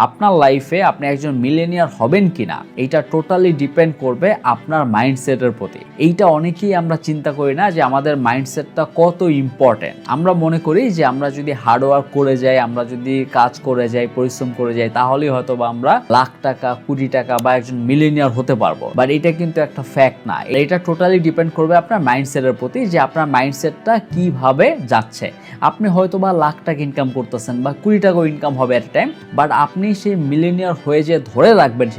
আপনার লাইফে আপনি একজন মিলেনিয়ার হবেন কিনা এইটা টোটালি ডিপেন্ড করবে আপনার মাইন্ডসেটের প্রতি। এইটা অনেকেই আমরা চিন্তা করি না যে আমাদের মাইন্ডসেটটা কত ইম্পর্টেন্ট। আমরা মনে করি যে আমরা যদি হার্ডওয়ার্ক করে যাই, আমরা যদি কাজ করে যাই, পরিশ্রম করে যাই, তাহলেই হয়তো বা আমরা লাখ টাকা, কোটি টাকা বা একজন মিলেনিয়ার হতে পারবো। বাট এটা কিন্তু একটা ফ্যাক্ট না। এটা টোটালি ডিপেন্ড করবে আপনার মাইন্ডসেটের প্রতি, যে আপনার মাইন্ডসেটটা কিভাবে যাচ্ছে। আপনি হয়তো বা লাখ টাকা ইনকাম করতেছেন বা কোটি টাকা ইনকাম হবে এট টাইম, বাট আপনি সেই মিলেনিয়ার হয়ে যে ধরে রাখবেন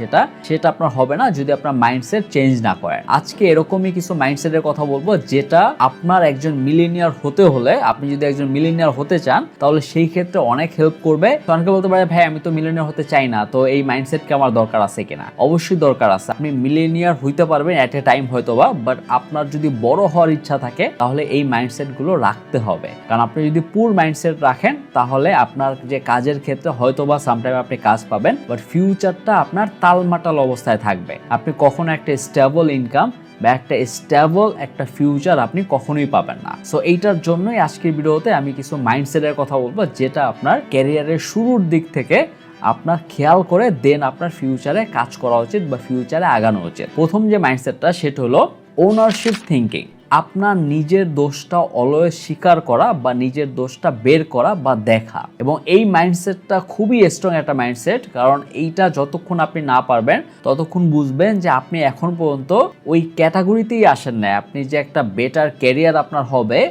সেটা আপনার হবে না যদি আপনার মাইন্ডসেট চেঞ্জ না করেন। আজকে এরকমই কিছু মাইন্ডসেটের কথা বলবো যেটা আপনার একজন মিলেনিয়ার হতে হলে, আপনি যদি একজন মিলেনিয়ার হতে চান তাহলে সেই ক্ষেত্রে অনেক হেল্প করবে। অনেকে বলতে পারে ভাই আমি তো মিলেনিয়ার হতে চাই না, তো এই মাইন্ডসেট কি আমার দরকার আছে কিনা? অবশ্যই দরকার আছে। আপনি মিলেনিয়ার হইতে পারবেন এট এ টাইম হয়তোবা, বাট আপনার যদি বড় হওয়ার ইচ্ছা থাকে তাহলে এই মাইন্ডসেট গুলো রাখতে হবে। কারণ আপনি যদি পুর মাইন্ডসেট রাখেন তাহলে আপনার যে কাজের ক্ষেত্রে হয়তোবা সামটাইম আপনি কাজ পাবেন, বাট ফিউচারটা আপনার তালমাটাল অবস্থায় থাকবে। আপনি কখনো একটা স্টেবল ইনকাম বা একটা ফিউচার আপনি কখনোই পাবেন না। সো এইটার জন্যই আজকের ভিডিওতে আমি কিছু মাইন্ডসেটের কথা বলবো যেটা আপনার ক্যারিয়ারের শুরুর দিক থেকে আপনার খেয়াল করে দেন আপনার ফিউচারে কাজ করা উচিত বা ফিউচারে আগানো উচিত। প্রথম যে মাইন্ডসেটটা সেটা হলো ওনারশিপ থিঙ্কিং। আপনার নিজের দোষটা অলওয়েজ স্বীকার করা বা নিজের দোষটা বের করা বা দেখা, এবং এই মাইন্ডসেটটা খুবই স্ট্রং একটা মাইন্ডসেট। কারণ এইটা যতক্ষণ আপনি না পারবেন ততক্ষণ বুঝবেন যে আপনি এখন পর্যন্ত ওই ক্যাটাগরিতেই আসেন না। আপনি যে একটা বেটার ক্যারিয়ার আপনার হবে,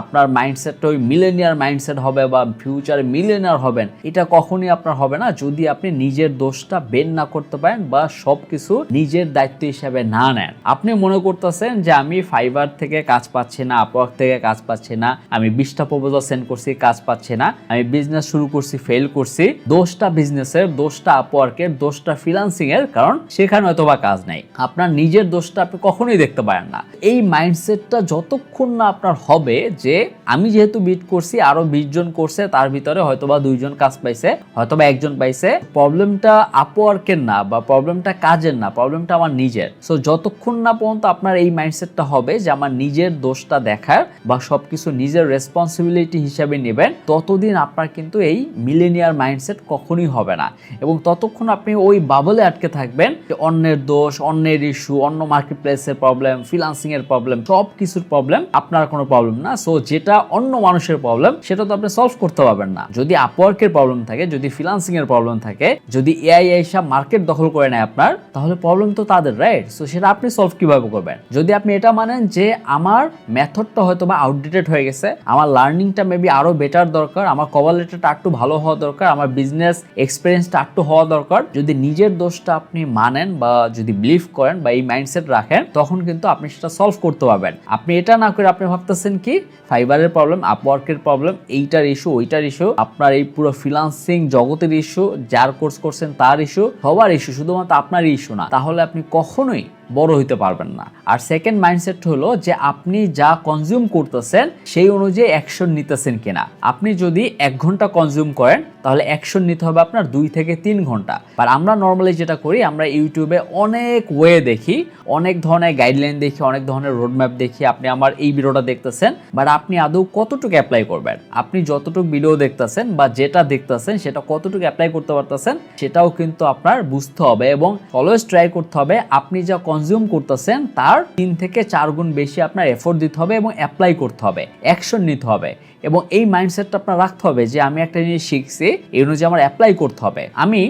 আপনার মাইন্ডসেটটা ওই মিলেনিয়ার মাইন্ডসেট হবে বা ফিউচারে মিলেনিয়ার হবেন, এটা কখনই আপনার হবে না যদি আপনি নিজের দোষটা বের না করতে পারেন বা সবকিছু নিজের দায়িত্ব হিসাবে না নেন। আপনি মনে করতেছেন যে আমি ফাইবার থেকে কাজ পাচ্ছি না, আপওয়ার্ক থেকে কাজ পাচ্ছি না, আমি 20টা প্রপোজাল সেন্ড করছি, কাজ পাচ্ছি না, আমি বিজনেস শুরু করছি, ফেল করছি। দোষটা বিজনেসের, দোষটা আপওয়ার্কের, দোষটা ফ্রিল্যান্সিং এর, কারণ সেখানে হয়তো বা কাজ নাই। আপনার নিজের দোষটা আপনি কখনোই দেখতে পারেন না। এই মাইন্ডসেটটা যতক্ষণ না আপনার হবে যে আমি যেহেতু বিট করছি, আরো 20 জন করছে, তার ভিতরে হয়তোবা 2 জন কাজ পাইছে, হয়তোবা 1 জন পাইছে, প্রবলেমটা আপওয়ার্কের না বা প্রবলেমটা কাজের না, প্রবলেমটা আমার নিজের। সো যতক্ষণ না পর্যন্ত আপনার এই মাইন্ডসেটটা হবে যে আমার নিজের দোষটা দেখার বা সবকিছু নিজের রেসপন্সিবিলিটি হিসাবে নেবেন, ততদিন আপনার কিন্তু এই মিলেনিয়ার মাইন্ডসেট কখনোই হবে না। এবং ততক্ষণ আপনি ওই বাবলে আটকে থাকবেন যে অন্যের দোষ, অন্যের ইস্যু, অন্য মার্কেট প্লেসের প্রবলেম, ফ্রিল্যান্সিং এর প্রবলেম, সব কিছুর প্রবলেম, আপনার কোনো প্রবলেম না। সো যেটা অন্য মানুষের প্রবলেম সেটা তো আপনি সলভ করতে পারবেন না। যদি আপওয়ার্কের প্রবলেম থাকে, যদি ফ্রিল্যান্সিং এর প্রবলেম থাকে, যদি এআই এসব মার্কেট দখল করে নেয় আপনার, তাহলে প্রবলেম তো তাদের, রাইট? সো সেটা আপনি সলভ কিভাবে করবেন? যদি আপনি এটা মানেন যে আমার মেথডটা হয়তো বা আউটডেটেড হয়ে গেছে, আমার লার্নিংটা মেবি আরো বেটার দরকার, আমার কভার লেটারটা একটু ভালো হওয়া দরকার, আমার বিজনেস এক্সপিরিয়েন্সটা একটু হওয়া দরকার, যদি নিজের দোষটা আপনি মানেন বা যদি বিলিভ করেন বা এই মাইন্ডসেট রাখেন, তখন কিন্তু আপনি সেটা সলভ করতে পারবেন। আপনি এটা না করে আপনি ভাবতেছেন কি ফাইবারের প্রবলেম, আপওয়ার্কের প্রবলেম, এইটার ইস্যু, ওইটার ইস্যু, আপনার এই পুরো ফ্রিল্যান্সিং জগতের ইস্যু, যার কোর্স করছেন তার ইস্যু, সবার ইস্যু, শুধুমাত্র আপনারই ইস্যু না, তাহলে আপনি কখনোই বড় হইতে পারবেন না। আর সেকেন্ড মাইন্ডসেট হলো যে আপনি যা কনজিউম করতেছেন সেই অনুযায়ী অ্যাকশন নিতেছেন কিনা। আপনি যদি 1 ঘন্টা কনজিউম করেন তাহলে অ্যাকশন নিতে হবে আপনার 2 থেকে 3 ঘন্টা। আর আমরা নর্মালি যেটা করি, আমরা ইউটিউবে অনেক ওয়ে দেখি, অনেক ধরনের গাইডলাইন দেখি, অনেক ধরনের রোডম্যাপ দেখি। আপনি আমার এই ভিডিওটা দেখতেছেন, বাট আপনি আদৌ কতটুকু অ্যাপ্লাই করবেন? আপনি যতটুকু ভিডিও দেখতেছেন বা যেটা দেখতেছেন সেটা কতটুকু অ্যাপ্লাই করতে পারতেছেন সেটাও কিন্তু আপনার বুঝতে হবে, এবং অলওয়েজ ট্রাই করতে হবে আপনি যা কনজিউম করতেছেন তার 3 থেকে 4 গুণ বেশি আপনার এফোর্ট দিতে হবে এবং অ্যাপ্লাই করতে হবে, অ্যাকশন নিতে হবে। এবং এই মাইন্ডসেটটা আপনার রাখতে হবে যে আমি একটা জিনিস শিখছি, এই অনুযায়ী আমার অ্যাপ্লাই করতে হবে। আমি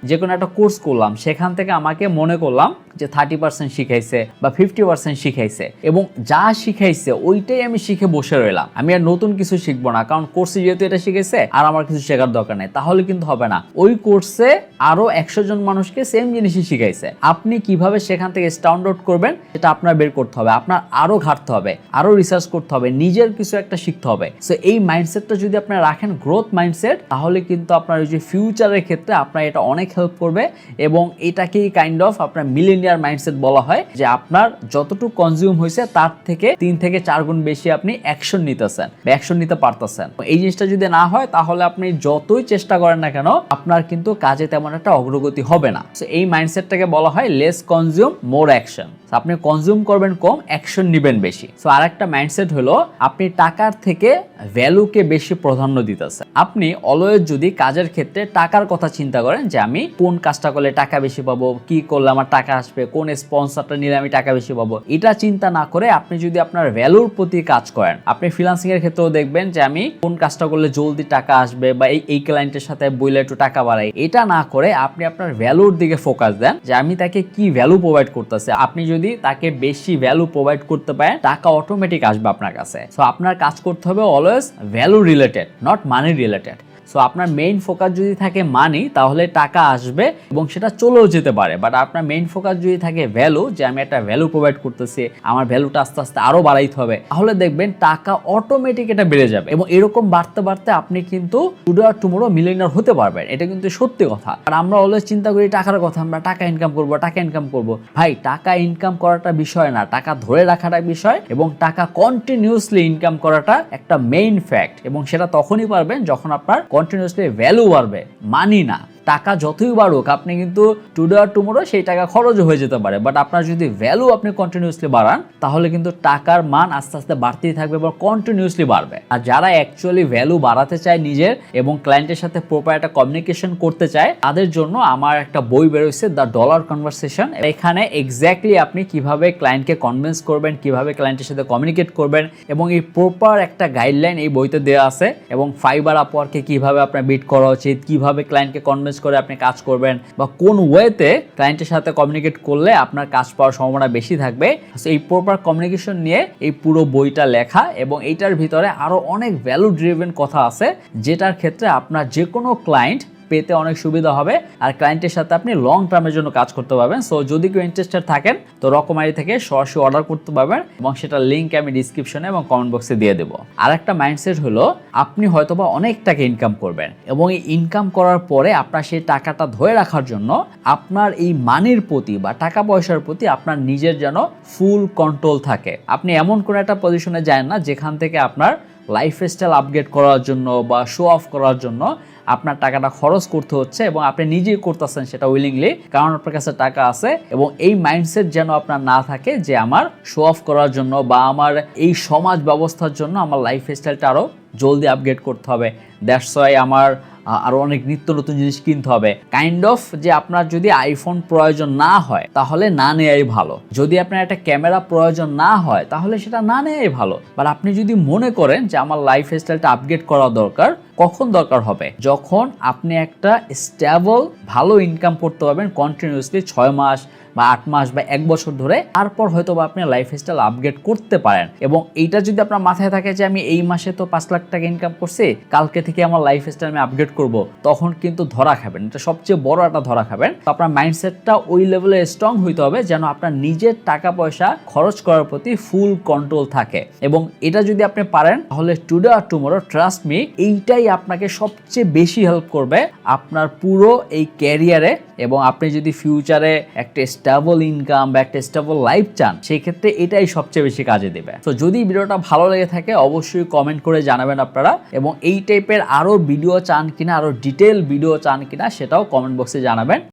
যে কোনো একটা কোর্স করলাম, সেখান থেকে আমাকে মনে করলাম যে 30% শিখাইছে বা 50% শিখাইছে, এবং যা শিখাইছে ওইটাই আমি শিখে বসে রইলাম। আমি আর নতুন কিছু শিখবো না, কারণ কোর্সে যেহেতু এটা শিখাইছে আর আমার কিছু শেখার দরকার নেই। তাহলে কিন্তু হবে না। ওই কোর্সে আরো 100 জন মানুষকে সেম জিনিসই শিখাইছে। আপনি কিভাবে সেখান থেকে স্ট্যান্ড আউট করবেন সেটা আপনার বের করতে হবে, আপনার আরো ঘাটতে হবে, আরো রিসার্চ করতে হবে, নিজের কিছু একটা শিখতে হবে। সো এই মাইন্ডসেটটা যদি আপনারা রাখেন, গ্রোথ মাইন্ডসেট, তাহলে কিন্তু আপনার ওই যে ফিউচারের ক্ষেত্রে আপনার এটা অনেক হেল্প করবে। এবং এটাকেই কাইন্ড অফ আপনার মিলেনিয়ার মাইন্ডসেট বলা হয়, যে আপনার যতটুকু কনজিউম হয়েছে তার থেকে 3 থেকে 4 গুণ বেশি আপনি অ্যাকশন নিতেছেন বা অ্যাকশন নিতে পারতেছেন। এই জিনিসটা যদি না হয় তাহলে আপনি যতই চেষ্টা করেন না কেন আপনার কিন্তু কাজে তেমন একটা অগ্রগতি হবে না। সো এই মাইন্ডসেটটাকে বলা হয় less consume more action. So, আপনি কনজিউম করবেন কম, অ্যাকশন নেবেন বেশি। সো আরেকটা মাইন্ডসেট হলো আপনি টাকার থেকে ভ্যালুকে বেশি প্রাধান্য দিতেছেন। আপনি অলওয়েজ যদি কাজের ক্ষেত্রে টাকার কথা চিন্তা করেন যে আমি কোন কাজটা করলে টাকা বেশি পাবো, কি করলে আমার টাকা আসবে, কোন স্পন্সরটা নিলে আমি টাকা বেশি পাবো, এটা চিন্তা না করে আপনি যদি আপনার ভ্যালুর প্রতি কাজ করেন, আপনি ফ্রিল্যান্সিং এর ক্ষেত্রেও দেখবেন যে আমি কোন কাজটা করলে জলদি টাকা আসবে বা এই ক্লায়েন্টের সাথে বইলে একটু টাকা বাড়াই, এটা না করে আপনি আপনার ভ্যালুর দিকে ফোকাস দেন যে আমি তাকে কি ভ্যালু প্রোভাইড করতেছে। আপনি যদি তাকে বেশি ভ্যালু প্রোভাইড করতে পারেন, টাকা অটোমেটিক আসবে আপনার কাছে। সো আপনার কাজ করতে হবে always value related, not money related. So আপনার মেইন ফোকাস যদি থাকে মানি, তাহলে টাকা আসবে এবং সেটা চলেও যেতে পারে। বাট আপনার মেইন ফোকাস যদি থাকে ভ্যালু, যে আমি একটা ভ্যালু প্রোভাইড করতেছি, আমার ভ্যালুটা আস্তে আস্তে আরো বাড়াইতে হবে, তাহলে দেখবেন টাকা অটোমেটিক এটা বেড়ে যাবে এবং এরকম বাড়তে বাড়তে আপনি কিন্তু টুডে আর টুমরো মিলিয়নার হতে পারবেন। এটা কিন্তু সত্যি কথা। আর আমরা অলওয়েজ চিন্তা করি টাকার কথা, আমরা টাকা ইনকাম করব, টাকা ইনকাম করব। ভাই, টাকা ইনকাম করাটা বিষয় না, টাকা ধরে রাখাটা বিষয়, এবং টাকা কন্টিনিউসলি ইনকাম করাটা একটা মেইন ফ্যাক্ট। এবং সেটা তখনই পারবেন যখন আপনার কন্টিনিউসলি ভ্যালু বাড়বে, মানি না। টাকা যতই বাড়ুক, আপনি কিন্তু টুডে আর টুমরো সেই টাকা খরচও হয়ে যেতে পারে, বাট আপনার যদি ভ্যালু আপনি কন্টিনিউসলি বাড়ান, তাহলে কিন্তু টাকার মান আস্তে আস্তে বাড়তেই থাকবে এবং কন্টিনিউসলি বাড়বে। আর যারা অ্যাকচুয়ালি ভ্যালু বাড়াতে চায় নিজের এবং ক্লায়েন্টের সাথে প্রপার একটা কমিউনিকেশন করতে চায়, তাদের জন্য আমার একটা বই বেরোচ্ছে, দ্য ডলার কনভারসেশন। এখানে এক্স্যাক্টলি আপনি কিভাবে ক্লায়েন্টকে কনভিন্স করবেন, কিভাবে ক্লায়েন্টের সাথে কমিউনিকেট করবেন, এবং এই প্রপার একটা গাইডলাইন এই বইতে দেওয়া আছে। এবং ফাইবার, আপওয়ার্কে কিভাবে আপনার বিট করা উচিত, কিভাবে ক্লায়েন্টকে কনভিন্স করে আপনি কাজ করবেন, বা কোন ওয়েতে ক্লায়েন্টের সাথে কমিউনিকেট করলে আপনার কাজ পাওয়ার সম্ভাবনা বেশি থাকবে। এই প্রপার কমিউনিকেশন নিয়ে এই পুরো বইটা লেখা, এবং এইটার ভিতরে আরো অনেক ভ্যালু ড্রিভেন কথা আছে, যেটার ক্ষেত্রে আপনার যে কোনো ক্লায়েন্ট পেতে অনেক সুবিধা হবে আর ক্লায়েন্টের সাথে আপনি লং টার্মের জন্য কাজ করতে পারবেন। সো যদি কেউ ইন্টারেস্টেড থাকেন, তো রকমারি থেকে সরাসরি অর্ডার করতে পারবেন, এবং সেটার লিঙ্ক আমি ডিসক্রিপশনে এবং কমেন্ট বক্সে দিয়ে দেবো। আর একটা মাইন্ডসেট হলো আপনি হয়তোবা অনেক টাকা ইনকাম করবেন, এবং এই ইনকাম করার পরে আপনার সেই টাকাটা ধরে রাখার জন্য আপনার এই মানির প্রতি বা টাকা পয়সার প্রতি আপনার নিজের যেন ফুল কন্ট্রোল থাকে। আপনি এমন কোনো একটা পজিশনে যান না যেখান থেকে আপনার লাইফস্টাইল আপগ্রেড করার জন্য বা শো অফ করার জন্য আপনার টাকাটা খরচ করতে হচ্ছে, এবং আপনি নিজেই করতেছেন সেটা উইলিংলি, কারণ আপনার কাছে টাকা আছে। এবং এই মাইন্ডসেট যেন আপনার না থাকে যে আমার শো অফ করার জন্য বা আমার এই সমাজ ব্যবস্থার জন্য আমার লাইফস্টাইলটা আরও জলদি আপগ্রেড করতে হবে, দ্যাটস ওয়াই আমার আরো অনেক নিত্য নতুন জিনিস কিনতে হবে। কাইন্ড অফ যে আপনার যদি আইফোন প্রয়োজন না হয়, তাহলে না নেওয়াই ভালো। যদি আপনার একটা ক্যামেরা প্রয়োজন না হয়, তাহলে সেটা না নেওয়াই ভালো। বাট আপনি যদি মনে করেন যে আমার লাইফস্টাইলটা আপগ্রেড করা দরকার, কখন দরকার হবে? যখন আপনি একটা স্টেবল ভালো ইনকাম করতে পারবেন কন্টিনিউসলি 6 মাস বা 8 মাস বা 1 বছর ধরে, তারপর হয়তো বা আপনি লাইফস্টাইল আপগ্রেড করতে পারেন। এবং এইটা যদি আপনার মাথায় থাকে যে আমি এই মাসে তো 5 লাখ টাকা ইনকাম করছি, কালকে থেকে আমার লাইফস্টাইল আমি আপগ্রেড করব, তখন কিন্তু ধরা খাবেন। এটা সবচেয়ে বড় একটা ধরা খাবেন। তো আপনার মাইন্ডসেটটা ওই লেভেলে স্ট্রং হইতে হবে যেন আপনার নিজের টাকা পয়সা খরচ করার প্রতি ফুল কন্ট্রোল থাকে। এবং এটা যদি আপনি পারেন, তাহলে টুডে আর টুমরো, ট্রাস্ট মি, এইটাই আপনাকে সবচেয়ে বেশি হেল্প করবে আপনার পুরো এই ক্যারিয়ারে। এবং আপনি যদি ফিউচারে একটা স্টেবল ইনকাম বা একটা স্টেবল লাইফ চান, সেই ক্ষেত্রে এটাই সবচেয়ে বেশি কাজে দেবে। তো যদি ভিডিওটা ভালো লেগে থাকে, অবশ্যই কমেন্ট করে জানাবেন আপনারা। এবং এই টাইপের আরো ভিডিও চান কিনা, আরো ডিটেল ভিডিও চান কিনা, সেটাও কমেন্ট বক্সে জানাবেন।